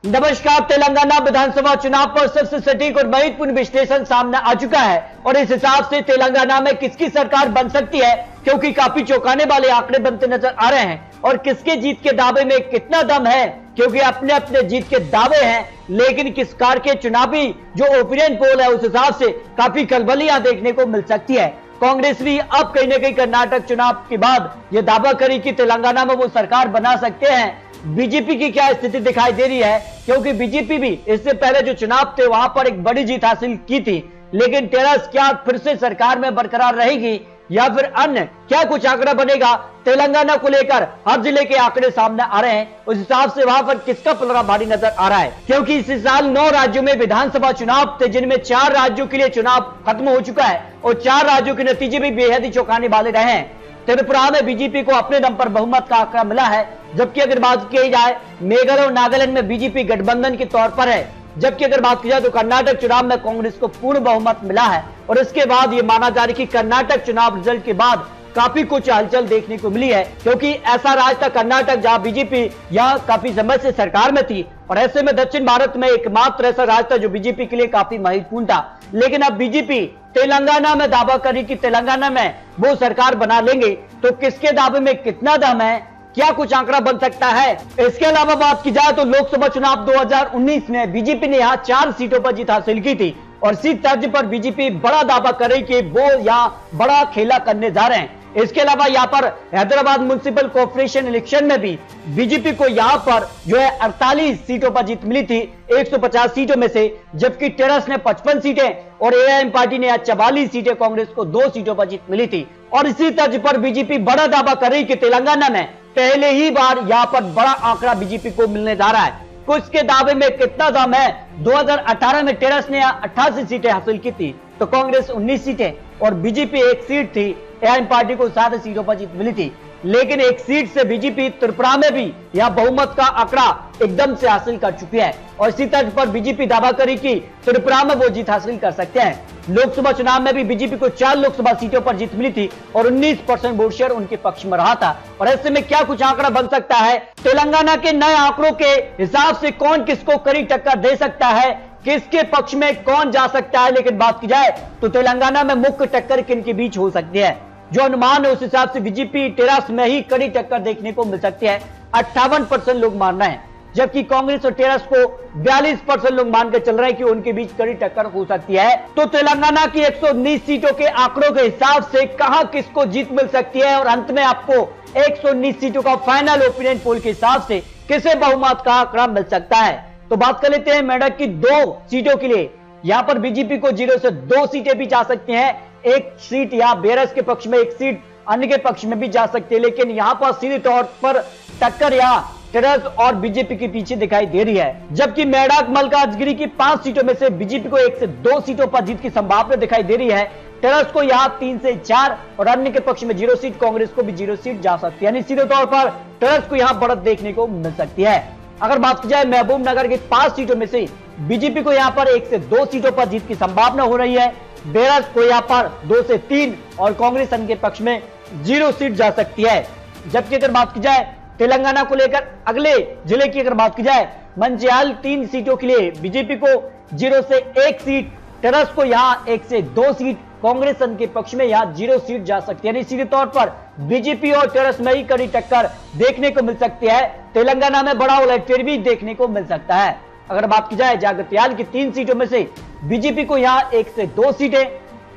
नमस्कार। तेलंगाना विधानसभा चुनाव पर सबसे सटीक और महत्वपूर्ण विश्लेषण सामने आ चुका है और इस हिसाब से तेलंगाना में किसकी सरकार बन सकती है, क्योंकि काफी चौंकाने वाले आंकड़े बनते नजर आ रहे हैं। और किसके जीत के दावे में कितना दम है, क्योंकि अपने अपने जीत के दावे हैं, लेकिन किस कार के चुनावी जो ओपिनियन पोल है उस हिसाब से काफी खलबलियां देखने को मिल सकती है। कांग्रेस भी अब कहीं ना कहीं कर्नाटक चुनाव के बाद यह दावा करी कि तेलंगाना में वो सरकार बना सकते हैं। बीजेपी की क्या स्थिति दिखाई दे रही है, क्योंकि बीजेपी भी इससे पहले जो चुनाव थे वहां पर एक बड़ी जीत हासिल की थी, लेकिन टेरस क्या फिर से सरकार में बरकरार रहेगी या फिर अन्य क्या कुछ आंकड़ा बनेगा। तेलंगाना को लेकर हर जिले के आंकड़े सामने आ रहे हैं, उस हिसाब से वहां पर किसका पलड़ा भारी नजर आ रहा है, क्योंकि इस साल 9 राज्यों में विधानसभा चुनाव थे, जिनमें 4 राज्यों के लिए चुनाव खत्म हो चुका है और 4 राज्यों के नतीजे भी बेहद ही चौंकाने वाले रहे हैं। त्रिपुरा में बीजेपी को अपने दम पर बहुमत का आंकड़ा मिला है, जबकि अगर बात की जाए मेघालय और नागालैंड में बीजेपी गठबंधन के तौर पर है, जबकि अगर बात की जाए तो कर्नाटक चुनाव में कांग्रेस को पूर्ण बहुमत मिला है। और इसके बाद यह माना जा रहा है कि कर्नाटक चुनाव रिजल्ट के बाद काफी कुछ हलचल देखने को मिली है, क्योंकि ऐसा राज्य था कर्नाटक जहां बीजेपी यहां काफी समय से सरकार में थी और ऐसे में दक्षिण भारत में एकमात्र ऐसा राज्य था जो बीजेपी के लिए काफी महत्वपूर्ण था। लेकिन अब बीजेपी तेलंगाना में दावा करी कि तेलंगाना में वो सरकार बना लेंगे, तो किसके दावे में कितना दम है, क्या कुछ आंकड़ा बन सकता है। इसके अलावा बात की जाए तो लोकसभा चुनाव 2019 में बीजेपी ने यहाँ 4 सीटों पर जीत हासिल की थी और इसी तर्ज पर बीजेपी बड़ा दावा कर रही कि वो यहाँ बड़ा खेला करने जा रहे हैं। इसके अलावा यहाँ पर हैदराबाद म्युनिसिपल कॉर्पोरेशन इलेक्शन में भी बीजेपी को यहाँ पर जो है 48 सीटों पर जीत मिली थी 150 सीटों में से, जबकि टेरस ने 55 सीटें और एआईएम पार्टी ने 44 सीटें, कांग्रेस को 2 सीटों पर जीत मिली थी। और इसी तर्ज पर बीजेपी बड़ा दावा कर रही कि तेलंगाना में पहले ही बार यहाँ पर बड़ा आंकड़ा बीजेपी को मिलने जा रहा है। कुछ के दावे में कितना दम है। 2018 में टेरस ने 88 सीटें हासिल की थी तो कांग्रेस 19 सीटें और बीजेपी 1 सीट थी, एआईएम पार्टी को 7 सीटों पर जीत मिली थी। लेकिन 1 सीट से बीजेपी त्रिपुरा में भी यह बहुमत का आंकड़ा एकदम से हासिल कर चुकी है और इसी तर्ज पर बीजेपी दावा करी कि त्रिपुरा में वो जीत हासिल कर सकते हैं। लोकसभा चुनाव में भी बीजेपी को 4 लोकसभा सीटों पर जीत मिली थी और 19% वोट शेयर उनके पक्ष में रहा था। और ऐसे में क्या कुछ आंकड़ा बन सकता है, तेलंगाना के नए आंकड़ों के हिसाब से कौन किसको कड़ी टक्कर दे सकता है, किसके पक्ष में कौन जा सकता है। लेकिन बात की जाए तो तेलंगाना में मुख्य टक्कर किन के बीच हो सकती है, जो अनुमान है उस हिसाब से बीजेपी टेरस में ही कड़ी टक्कर देखने को मिल सकती है। 58% लोग मान रहे हैं, जबकि कांग्रेस और टेरस को 42% लोग मानकर चल रहे हैं कि उनके बीच कड़ी टक्कर हो सकती है। तो तेलंगाना की 119 सीटों के आंकड़ों के हिसाब से कहां किसको जीत मिल सकती है और अंत में आपको 119 सीटों का फाइनल ओपिनियन पोल के हिसाब से किसे बहुमत का आंकड़ा मिल सकता है। तो बात कर लेते हैं मेडक की 2 सीटों के लिए। यहां पर बीजेपी को 0 से 2 सीटें भी जा सकती हैं, 1 सीट या बेरस के पक्ष में, 1 सीट अन्य के पक्ष में भी जा सकती है। लेकिन यहां पर सीधे तौर पर टक्कर या टेरस और बीजेपी के पीछे दिखाई दे रही है, जबकि मेढक मल्काजगिरी की 5 सीटों में से बीजेपी को 1 से 2 सीटों पर जीत की संभावना दिखाई दे रही है। टेरस को यहां 3 से 4 और अन्य के पक्ष में 0 सीट, कांग्रेस को भी 0 सीट जा सकती है, यानी सीधे तौर पर टेरस को यहां बढ़त देखने को मिल सकती है। अगर बात की जाए महबूब नगर की 5 सीटों में से बीजेपी को यहां पर 1 से 2 सीटों पर जीत की संभावना हो रही है, बेरस को यहां पर 2 से 3 और कांग्रेस के पक्ष में 0 सीट जा सकती है। जबकि अगर बात की जाए तेलंगाना को लेकर अगले जिले की अगर बात की जाए, मंचियाल 3 सीटों के लिए बीजेपी को 0 से 1 सीट, टेरस को यहां 1 से 2 सीट, कांग्रेस के पक्ष में यहां 0 सीट जा सकती है, यानी सीधे तौर पर बीजेपी और टेरस में ही कड़ी टक्कर देखने को मिल सकती है। तेलंगाना में बड़ा उलटफेर भी देखने को मिल सकता है। अगर बात की जाए जागतियाल की 3 सीटों में से बीजेपी को यहां 1 से 2 सीटें,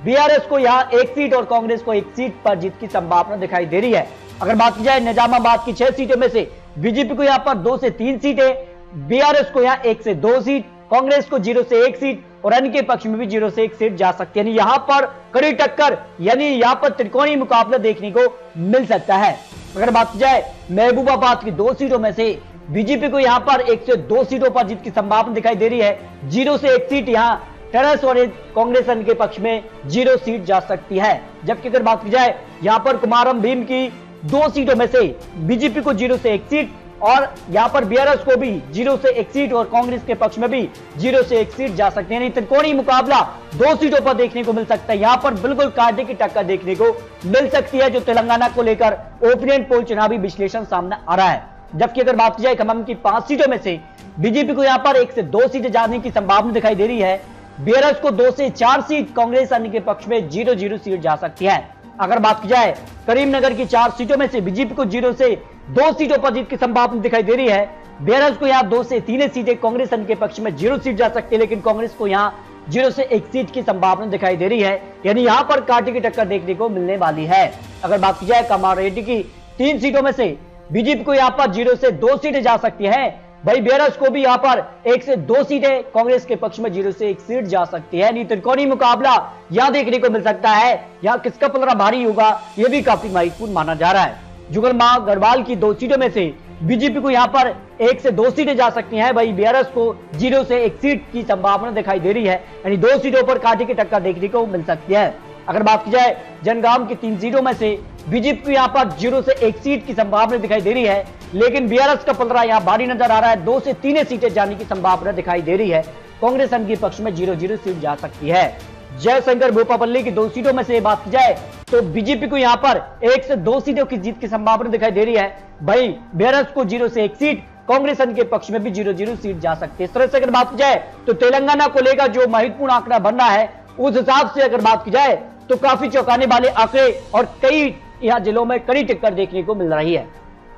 बीआरएस को यहां 1 सीट और कांग्रेस को 1 सीट पर जीत की संभावना दिखाई दे रही है। अगर बात की जाए निजामाबाद की 6 सीटों में से बीजेपी को यहां पर 2 से 3 सीटें, बीआरएस को यहां 1 से 2 सीट, कांग्रेस को 0 से 1 सीट और अन्य के पक्ष में भी 0 से 1 सीट जा सकती है, यानी यहां पर कड़ी टक्कर, यानी यहां पर त्रिकोणीय मुकाबला देखने को मिल सकता है। अगर बात की जाए महबूबाबाद की 2 सीटों में से बीजेपी को यहां पर 1 से 2 सीटों पर जीत की संभावना दिखाई दे रही है, 0 से 1 सीट यहां टेरस और कांग्रेस के पक्ष में 0 सीट जा सकती है। जबकि अगर बात की जाए यहां पर कुमारम भीम की 2 सीटों में से बीजेपी को 0 से 1 सीट और यहां पर बीआरएस को भी 0 से 1 सीट और कांग्रेस के पक्ष में भी 0 से 1 सीट जा सकते हैं। त्रिकोणीय मुकाबला 2 सीटों पर देखने को मिल सकता है। यहां पर बिल्कुल कांटे की टक्कर देखने को मिल सकती है, जो तेलंगाना को लेकर ओपिनियन पोल चुनावी विश्लेषण सामने आ रहा है। जबकि अगर बात की जाए खम्भम की 5 सीटों में से बीजेपी को यहां पर 1 से 2 सीटें जाने की संभावना दिखाई दे रही है। बीआरएस को 2 से 4 सीट, कांग्रेस अन्य के पक्ष में 0-0 सीट जा सकती है। अगर बात की जाए करीमनगर की 4 सीटों में से बीजेपी को 0 से 2 सीटों पर जीत की संभावना दिखाई दे रही है। बीआरएस को यहां 2 से 3 सीटें, कांग्रेस अन्य के पक्ष में 0 सीट जा सकती है, लेकिन कांग्रेस को यहां 0 से 1 सीट की संभावना दिखाई दे रही है। यानी यहां पर कांटे की टक्कर देखने को मिलने वाली है। अगर बात की जाए कामारेड्डी की 3 सीटों में से बीजेपी को यहां पर 0 से 2 सीटें जा सकती है। भाई बीआरएस को भी यहां पर 1 से 2 सीटें, कांग्रेस के पक्ष में 0 से 1 सीट जा सकती है। त्रिकोणीय मुकाबला यहां देखने को मिल सकता है। यहां किसका पलड़ा भारी होगा यह भी काफी महत्वपूर्ण माना जा रहा है। जुगलमा गढ़वाल की 2 सीटों में से बीजेपी को यहां पर 1 से 2 सीटें जा सकती हैं। भाई बीआरएस को 0 से 1 सीट की संभावना दिखाई दे रही है। यानी 2 सीटों पर कांटे की टक्कर देखने को मिल सकती है। अगर बात की जाए जनगांव की 3 सीटों में से बीजेपी को यहां पर 0 से 1 सीट की संभावना दिखाई दे रही है, लेकिन बीआरएस का पलड़ा यहां भारी नजर आ रहा है। 2 से 3 सीटें जाने की संभावना दिखाई दे रही है। कांग्रेस अन्य के पक्ष में 0-0 सीट जा सकती है। जयशंकर भूपापल्ली की 2 सीटों में से बात की जाए तो बीजेपी को यहां पर 1 से 2 सीटों की जीत की संभावना दिखाई दे रही है। भाई बीआरएस को 0 से 1 सीट, कांग्रेस अन्य के पक्ष में भी 0-0 सीट जा सकती है। इस तरह से अगर बात की जाए तो तेलंगाना को लेकर जो महत्वपूर्ण आंकड़ा बन रहा है, उस हिसाब से अगर बात की जाए तो काफी चौंकाने वाले आंकड़े और कई यहां जिलों में कड़ी टक्कर देखने को मिल रही है।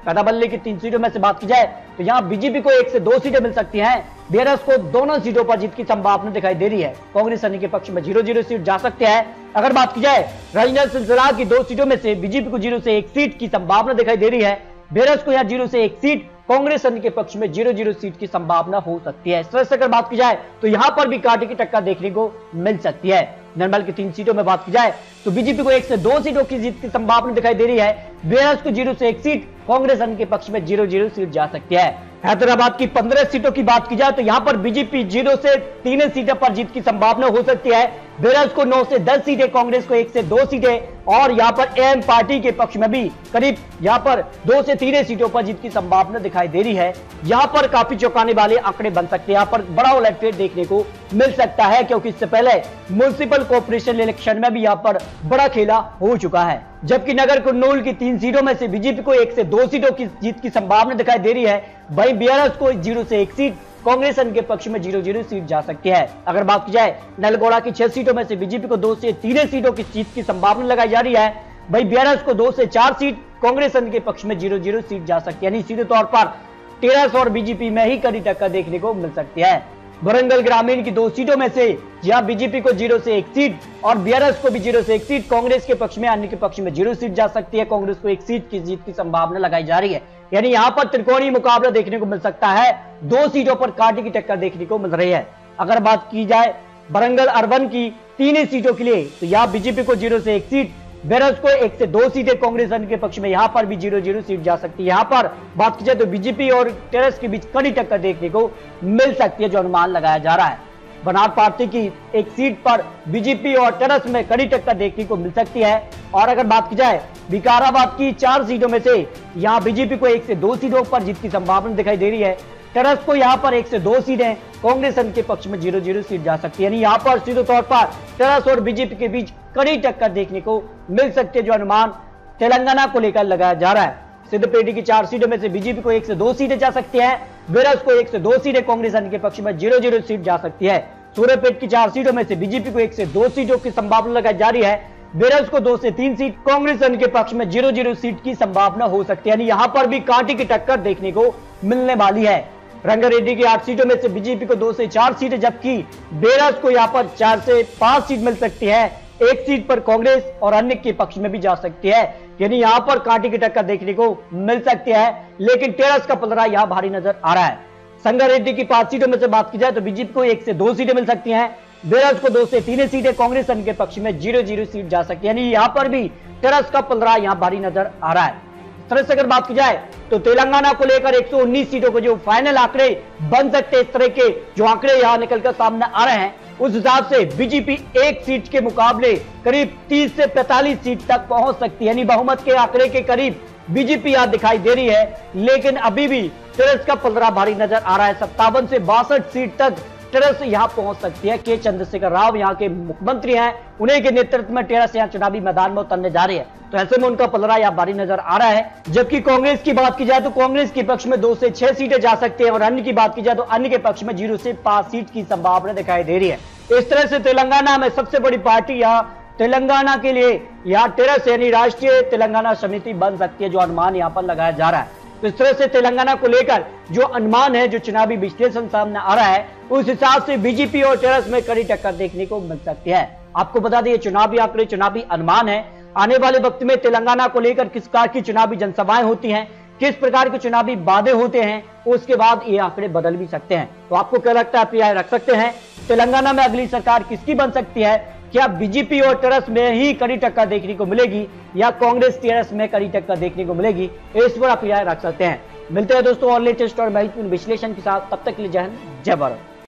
पेटाबल्ली की 3 सीटों में से बात की जाए तो यहां बीजेपी को 1 से 2 सीटें मिल सकती हैं। बीआरएस को दोनों सीटों पर जीत की संभावना दिखाई दे रही है। कांग्रेस अन्य के पक्ष में 0-0 सीट जा सकते हैं। अगर बात की जाए रीजनल सिलसिला की 2 सीटों में से बीजेपी को 0 से 1 सीट की संभावना दिखाई दे रही है। बीआरएस को यहां 0 से 1 सीट, कांग्रेस अन्य के पक्ष में 0-0 सीट की संभावना हो सकती है। इस तरह से अगर बात की जाए तो यहां पर भी कांटे की टक्कर देखने को मिल सकती है। नरमल की 3 सीटों में बात की जाए तो बीजेपी को 1 से 2 सीटों की जीत की संभावना दिखाई दे रही है। बीआरएस को 0 से 1 सीट, कांग्रेस अन्य के पक्ष में 0-0 सीट जा सकती है। हैदराबाद की 15 सीटों की बात की जाए तो यहां पर बीजेपी 0 से 3 सीटों पर जीत की संभावना हो सकती है। बीआरएस को 9 से 10 सीटें, कांग्रेस को 1 से 2 सीटें और यहां पर एम पार्टी के पक्ष में भी करीब यहां पर 2 से 3 सीटों पर जीत की संभावना दिखाई दे रही है। यहां पर काफी चौंकाने वाले आंकड़े बन सकते हैं। यहां पर बड़ा उलटफेर देखने को मिल सकता है, क्योंकि इससे पहले म्युनिसिपल कॉर्पोरेशन इलेक्शन में भी यहां पर बड़ा खेला हो चुका है। जबकि नगर कुर्नूल की 3 सीटों में से बीजेपी को 1 से 2 सीटों की जीत की संभावना दिखाई दे रही है। वहीं बीआरएस को 0 से 1 सीट, कांग्रेस अन्य के पक्ष में 0-0 सीट जा सकती है। अगर बात की जाए नलगोड़ा की 6 सीटों में से बीजेपी को 2 से 3 सीटों की जीत की संभावना लगाई जा रही है। भाई बीआरएस को 2 से 4 सीट, कांग्रेस अन्य के पक्ष में 0-0 सीट जा सकती है। यानी सीधे तौर पर टीआरएस और बीजेपी में ही कड़ी टक्कर देखने को मिल सकती है। वरंगल ग्रामीण की 2 सीटों में से जहां बीजेपी को 0 से 1 सीट और बीआरएस को भी 0 से 1 सीट, कांग्रेस के पक्ष में, अन्य के पक्ष में 0 सीट जा सकती है। कांग्रेस को 1 सीट की जीत की संभावना लगाई जा रही है। यानी यहां पर त्रिकोणीय मुकाबला देखने को मिल सकता है। 2 सीटों पर कांटे की टक्कर देखने को मिल रही है। अगर बात की जाए वरंगल अर्बन की 3 सीटों के लिए तो यहां बीजेपी को 0 से 1 सीट, बीआरएस को 1 से 2 सीटें, कांग्रेस अन्य के पक्ष में यहां पर भी 0-0 सीट जा सकती है। यहां पर बात की जाए तो बीजेपी और टीआरएस के बीच कड़ी टक्कर देखने को मिल सकती है, जो अनुमान लगाया जा रहा है। बनार पार्टी की 1 सीट पर बीजेपी और टीआरएस में कड़ी टक्कर देखने को मिल सकती है। और अगर बात की जाए विकाराबाद की 4 सीटों में से यहां बीजेपी को 1 से 2 सीटों पर जीत की संभावना दिखाई दे रही है। टीआरएस को यहां पर 1 से 2 सीटें, कांग्रेस अन्य के पक्ष में 0-0 सीट जा सकती है। यानी यहां पर सीधे तौर पर टीआरएस और बीजेपी के बीच कड़ी टक्कर देखने को मिल सकती है, जो अनुमान तेलंगाना को लेकर लगाया जा रहा है। सिद्धपेटी की 4 सीटों में से बीजेपी को 1 से 2 सीटें जा सकती है। बीआरएस को 1 से 2 सीटें, कांग्रेस अन्य के पक्ष में 0-0 सीट जा सकती है। सूर्यपेट की 4 सीटों में से बीजेपी को 1 से 2 सीटों की संभावना लगाई जा रही है। बीआरएस को 2 से 3 सीट, कांग्रेस अन्य के पक्ष में 0-0 सीट की संभावना हो सकती है। यानी यहां पर भी कांटे की टक्कर देखने को मिलने वाली है। रंगारेड्डी की 8 सीटों में से बीजेपी को 2 से 4 सीटें, जबकि बीआरएस को यहां पर 4 से 5 सीट मिल सकती है। 1 सीट पर कांग्रेस और अन्य के पक्ष में भी जा सकती है। यानी यहां पर कांटे की टक्कर देखने को मिल सकती है, लेकिन टीआरएस का पलड़ा यहां भारी नजर आ रहा है। संगारेड्डी की 5 सीटों में से बात की जाए तो बीजेपी को 1 से 2 सीटें मिल सकती हैं। बीआरएस को 2 से 3 सीटें, कांग्रेस अन्य के पक्ष में 0-0 सीट जा सकती है। यानी यहां पर भी टीआरएस का पलड़ा यहां भारी नजर आ रहा है। इस तरह से अगर बात की जाए तो तेलंगाना को लेकर 119 सीटों को जो फाइनल आंकड़े बन सकते, इस तरह के जो आंकड़े यहां निकलकर सामने आ रहे हैं, उस हिसाब से बीजेपी 1 सीट के मुकाबले करीब 30 से 45 सीट तक पहुंच सकती है। यानी बहुमत के आंकड़े के करीब बीजेपी यहां दिखाई दे रही है, लेकिन अभी भी टीआरएस का पलड़ा भारी नजर आ रहा है। 57 से 62 सीट तक तरह से यहां पहुंच सकती है। के चंद्रशेखर राव यहां के मुख्यमंत्री हैं, उन्हीं के नेतृत्व में टेरस यहां चुनावी मैदान में उतरने जा रही है। तो ऐसे में उनका पलड़ा या भारी नजर आ रहा है। जबकि कांग्रेस की बात की जाए तो कांग्रेस के पक्ष में 2 से 6 सीटें जा सकती है और अन्य की बात की जाए तो अन्य के पक्ष में 0 से 5 सीट की संभावना दिखाई दे रही है। इस तरह से तेलंगाना में सबसे बड़ी पार्टी या तेलंगाना के लिए यहां टेरस यानी राष्ट्रीय तेलंगाना समिति बन सकती है, जो अनुमान यहां पर लगाया जा रहा है। तो इस तरह से तेलंगाना को लेकर जो अनुमान है, जो चुनावी विश्लेषण सामने आ रहा है, उस हिसाब से बीजेपी और टेरस में कड़ी टक्कर देखने को मिल सकती है। आपको बता दें, चुनावी आंकड़े, चुनावी अनुमान है। आने वाले वक्त में तेलंगाना को लेकर किस प्रकार की चुनावी जनसभाएं होती हैं, किस प्रकार के चुनावी वादे होते हैं, उसके बाद ये आंकड़े बदल भी सकते हैं। तो आपको क्या लगता है, आप राय रख सकते हैं तेलंगाना में अगली सरकार किसकी बन सकती है? क्या बीजेपी और टेरस में ही कड़ी टक्कर देखने को मिलेगी या कांग्रेस टेरस में कड़ी टक्कर देखने को मिलेगी? इस पर आप राय रख सकते हैं। मिलते हैं दोस्तों और लेटेस्ट और महत्वपूर्ण विश्लेषण के साथ। तब तक के लिए जय हिंद, जय भारत।